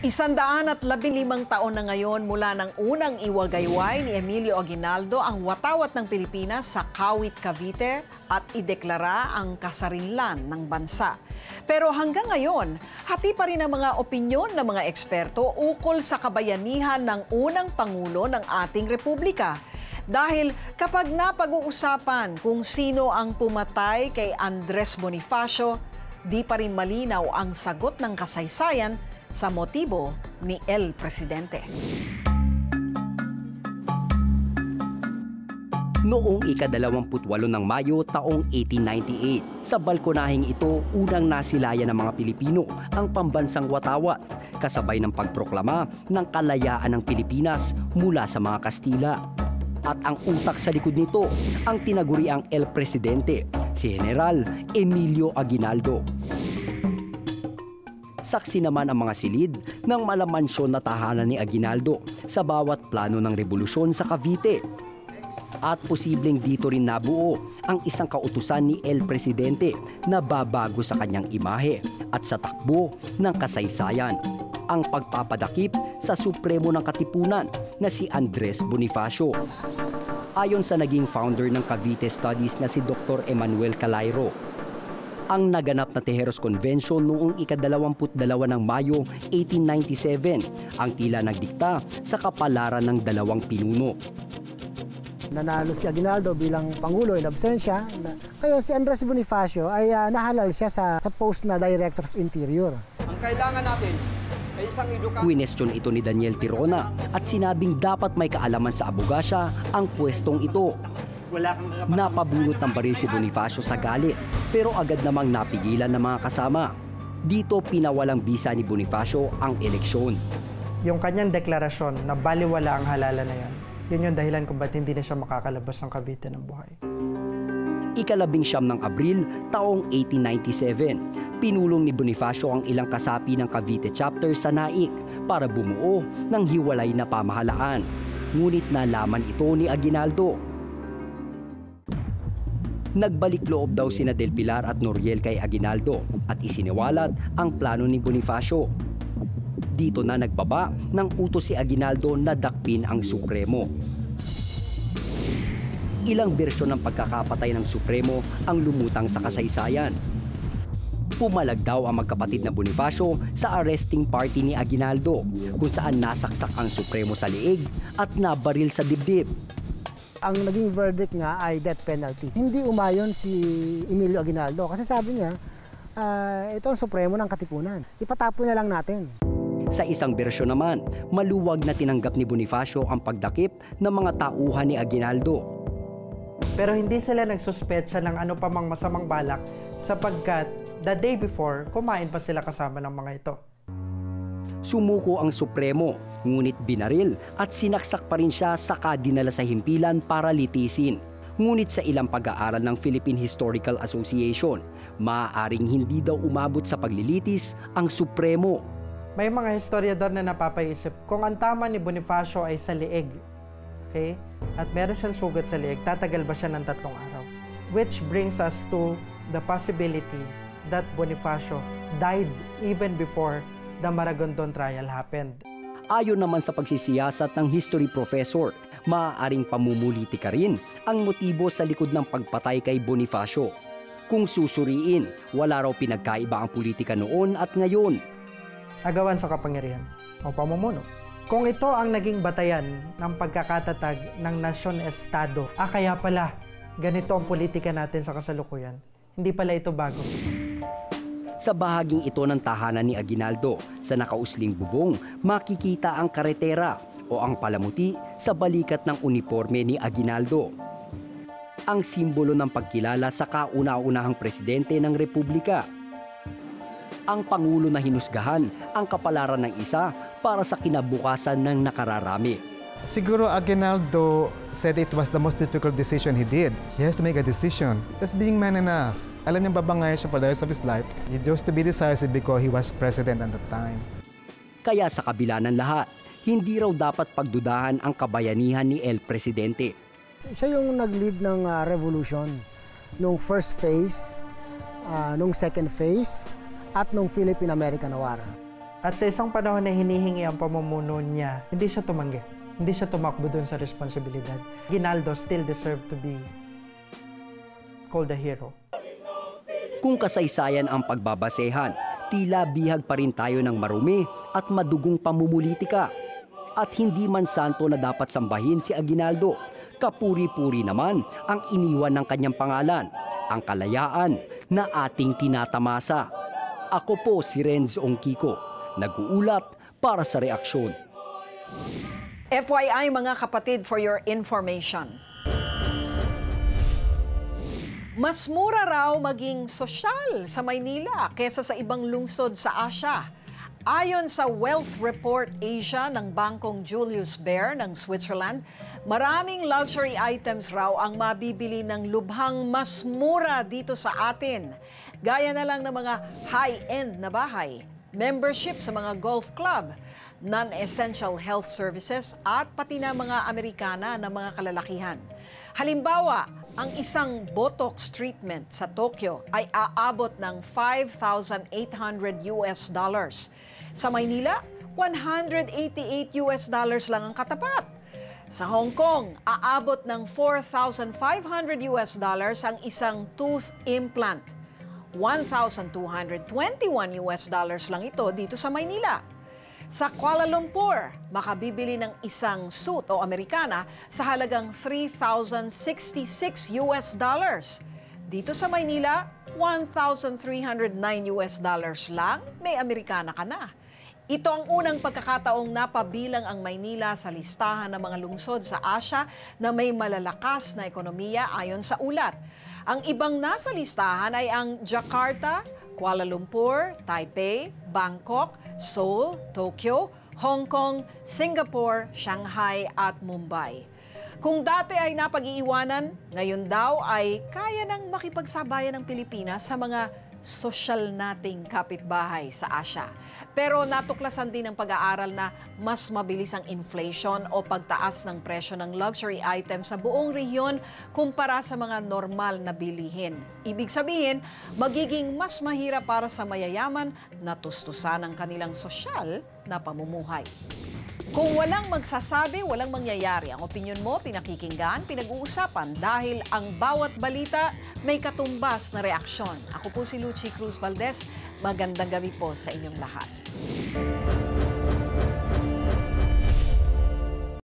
115 taon na ngayon mula ng unang iwagayway ni Emilio Aguinaldo ang watawat ng Pilipinas sa Kawit, Cavite at ideklara ang kasarinlan ng bansa. Pero hanggang ngayon, hati pa rin ang mga opinyon ng mga eksperto ukol sa kabayanihan ng unang Pangulo ng ating Republika. Dahil kapag napag-uusapan kung sino ang pumatay kay Andres Bonifacio, di pa rin malinaw ang sagot ng kasaysayan sa motibo ni El Presidente. Noong ika-28 ng Mayo taong 1898, sa balkonaheng ito unang nasilayan ng mga Pilipino ang pambansang watawat, kasabay ng pagproklama ng kalayaan ng Pilipinas mula sa mga Kastila. At ang utak sa likod nito ang tinaguriang El Presidente, si General Emilio Aguinaldo. Saksi naman ang mga silid ng malamansyon na tahanan ni Aguinaldo sa bawat plano ng revolusyon sa Cavite. At posibleng dito rin nabuo ang isang kautusan ni El Presidente na babago sa kanyang imahe at sa takbo ng kasaysayan, ang pagpapadakip sa Supremo ng Katipunan na si Andres Bonifacio. Ayon sa naging founder ng Cavite Studies na si Dr. Emmanuel Calairo, ang naganap na Tejeros Convention noong ika-22 ng Mayo 1897 ang tila nagdikta sa kapalaran ng dalawang pinuno. Nanalo si Aguinaldo bilang Pangulo in absensya. Kaya si Andres Bonifacio ay nahalal siya sa post na Director of Interior. Ang kailangan natin ay isang edukasyon. Kwinestyon ito ni Daniel Tirona at sinabing dapat may kaalaman sa abogasya ang pwestong ito. Napabulot ng baril si Bonifacio sa galit, pero agad namang napigilan ng mga kasama. Dito pinawalang bisa ni Bonifacio ang eleksyon. Yung kanyang deklarasyon na baliwala ang halalan na yan, yun yung dahilan kung ba't hindi na siya makakalabas ng Cavite ng buhay. Ika-19 ng Abril taong 1897, pinulong ni Bonifacio ang ilang kasapi ng Cavite chapter sa Naik para bumuo ng hiwalay na pamahalaan. Ngunit nalaman ito ni Aguinaldo. Nagbalik loob daw sina Del Pilar at Noriel kay Aguinaldo at isiniwalat ang plano ni Bonifacio. Dito na nagbaba ng utos si Aguinaldo na dakpin ang Supremo. Ilang bersyon ng pagkakapatay ng Supremo ang lumutang sa kasaysayan. Pumalag daw ang magkapatid na Bonifacio sa arresting party ni Aguinaldo, kung saan nasaksak ang Supremo sa leeg at nabaril sa dibdib. Ang naging verdict nga ay death penalty. Hindi umayon si Emilio Aguinaldo kasi sabi niya, ito ang Supremo ng Katipunan. Ipatapon na lang natin. Sa isang bersyon naman, maluwag na tinanggap ni Bonifacio ang pagdakip ng mga tauhan ni Aguinaldo. Pero hindi sila nagsuspetsa ng ano pa mang masamang balak sapagkat the day before, kumain pa sila kasama ng mga ito. Sumuko ang Supremo, ngunit binaril at sinaksak pa rin siya saka dinala sa himpilan para litisin. Ngunit sa ilang pag-aaral ng Philippine Historical Association, maaaring hindi daw umabot sa paglilitis ang Supremo. May mga historiador na napapaisip kung ang tama ni Bonifacio ay sa leeg, okay? At meron siyang sugat sa leeg, tatagal ba siya ng 3 araw? Which brings us to the possibility that Bonifacio died even before the Maragondon trial happened. Ayon naman sa pagsisiyasat ng history professor, maaaring pamumulitika rin ang motibo sa likod ng pagpatay kay Bonifacio. Kung susuriin, wala raw pinagkaiba ang politika noon at ngayon. Agawan sa kapangyarihan o pamumuno. Kung ito ang naging batayan ng pagkakatatag ng nasyon-estado, kaya pala ganito ang politika natin sa kasalukuyan. Hindi pala ito bago. Sa bahaging ito ng tahanan ni Aguinaldo, sa nakausling bubong, makikita ang karetera o ang palamuti sa balikat ng uniforme ni Aguinaldo. Ang simbolo ng pagkilala sa kauna-unahang presidente ng Republika. Ang Pangulo na hinusgahan ang kapalaran ng isa para sa kinabukasan ng nakararami. Siguro Aguinaldo said it was the most difficult decision he did. He has to make a decision. That's being man enough. Alam niyang babangay siya for the rest of his life. He chose to be decisive because he was president at the time. Kaya sa kabila ng lahat, hindi raw dapat pagdudahan ang kabayanihan ni El Presidente. Siya yung nag-lead ng revolution nung first phase, nung second phase, at nung Philippine-American War. At sa isang panahon na hinihingi ang pamumuno niya, hindi siya tumanggi. Hindi siya tumakbo dun sa responsibilidad. Aguinaldo still deserved to be called a hero. Kung kasaysayan ang pagbabasehan, tila bihag pa rin tayo ng marumi at madugong pamumulitika. At hindi man santo na dapat sambahin si Aguinaldo, kapuri-puri naman ang iniwan ng kanyang pangalan, ang kalayaan na ating tinatamasa. Ako po si Renz Ongkiko, nag-uulat para sa Reaksyon. FYI mga kapatid, for your information. Mas mura raw maging sosyal sa Maynila kesa sa ibang lungsod sa Asia. Ayon sa Wealth Report Asia ng Bangkong Julius Baer ng Switzerland, maraming luxury items raw ang mabibili ng lubhang mas mura dito sa atin. Gaya na lang ng mga high-end na bahay, membership sa mga golf club, non-essential health services at pati na mga Amerikana na mga kalalakihan. Halimbawa, ang isang Botox treatment sa Tokyo ay aabot ng $5,800 US. Sa Maynila, $188 US lang ang katapat. Sa Hong Kong, aabot ng $4,500 US ang isang tooth implant. $1,221 US lang ito dito sa Maynila. Sa Kuala Lumpur, makabibili ng isang suit o Amerikana sa halagang $3,066 US. Dito sa Maynila, $1,309 US lang, may Amerikana ka na. Ito ang unang pagkakataong napabilang ang Maynila sa listahan ng mga lungsod sa Asia na may malalakas na ekonomiya ayon sa ulat. Ang ibang nasa listahan ay ang Jakarta, Kuala Lumpur, Taipei, Bangkok, Seoul, Tokyo, Hong Kong, Singapore, Shanghai at Mumbai. Kung dati ay napag-iiwanan, ngayon daw ay kaya nang makipagsabayan ng Pilipinas sa mga sosyal nating kapitbahay sa Asia. Pero natuklasan din ng pag-aaral na mas mabilis ang inflation o pagtaas ng presyo ng luxury items sa buong rehiyon kumpara sa mga normal na bilihin. Ibig sabihin, magiging mas mahirap para sa mayayaman na tustusan ang kanilang sosyal na pamumuhay. Kung walang magsasabi, walang mangyayari. Ang opinyon mo, pinakikinggan, pinag-uusapan dahil ang bawat balita may katumbas na reaksyon. Ako po si Lucy Cruz Valdez. Magandang gabi po sa inyong lahat.